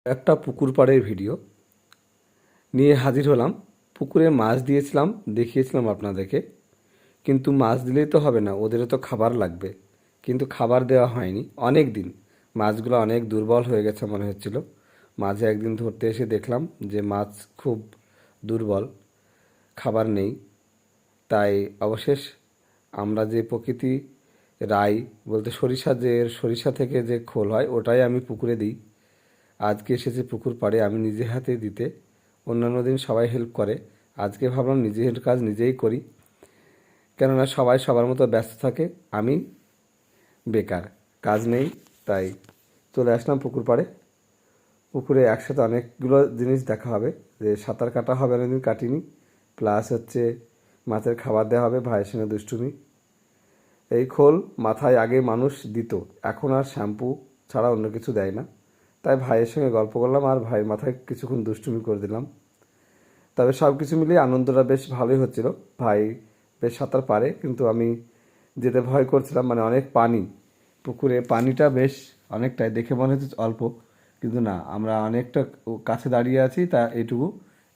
একটা পুকুর পাড়ের ভিডিও নিয়ে হাজির হলাম। পুকুরে মাছ দিয়েছিলাম, দেখিয়েছিলাম আপনাদেরকে, কিন্তু মাছ দিলেই তো হবে না, ওদেরও তো খাবার লাগবে। কিন্তু খাবার দেওয়া হয়নি অনেক দিন। মাছগুলো অনেক দুর্বল হয়ে গেছে মনে হচ্ছিল। মাঝে একদিন ধরতে এসে দেখলাম যে মাছ খুব দুর্বল, খাবার নেই। তাই অবশেষ আমরা যে প্রকৃতি রাই বলতে সরিষা থেকে যে খোল হয় ওটাই আমি পুকুরে দিই। আজকে এসেছে পুকুর পাড়ে আমি নিজে হাতে দিতে। অন্যান্য দিন সবাই হেল্প করে, আজকে ভাবলাম নিজের কাজ নিজেই করি, কেননা সবাই সবার মতো ব্যস্ত থাকে, আমি বেকার, কাজ নেই। তাই চলে আসলাম পুকুর পাড়ে। পুকুরে একসাথে অনেকগুলো জিনিস দেখা হবে, যে সাঁতার কাটা হবে, অনেকদিন কাটিনি, প্লাস হচ্ছে মাছের খাবার দেওয়া হবে, ভাইয়ের সঙ্গে দুষ্টুমি। এই খোল মাথায় আগে মানুষ দিত, এখন আর শ্যাম্পু ছাড়া অন্য কিছু দেয় না। তাই ভাইয়ের সঙ্গে গল্প করলাম আর ভাইয়ের মাথায় কিছুক্ষণ দুষ্টুমি করে দিলাম। তবে সব কিছু মিলিয়ে আনন্দটা বেশ ভালোই হচ্ছিল। ভাই বেশ সাঁতার পারে, কিন্তু আমি যেতে ভয় করছিলাম, মানে অনেক পানি, পুকুরে পানিটা বেশ অনেকটাই, দেখে মনে হচ্ছে অল্প, কিন্তু না, আমরা অনেকটা কাছে দাঁড়িয়ে আছি, তা এইটুকু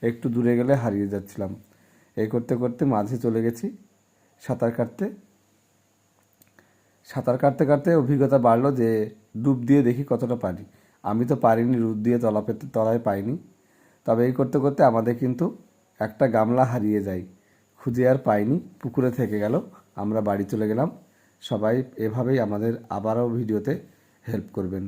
একটু দূরে গেলে হারিয়ে যাচ্ছিলাম। এই করতে করতে মাঝে চলে গেছি সাঁতার কাটতে। সাঁতার কাটতে কাটতে অভিজ্ঞতা বাড়লো যে ডুব দিয়ে দেখি কতটা পারি। আমি তো পারিনি, ডুব দিয়ে তলায় পাইনি। তবে এই করতে করতে আমাদের কিন্তু একটা গামলা হারিয়ে যায়, খুঁজে আর পাইনি, পুকুরে থেকে গেল। আমরা বাড়ি চলে গেলাম। সবাই এভাবেই আমাদের আবারও ভিডিওতে হেল্প করবেন।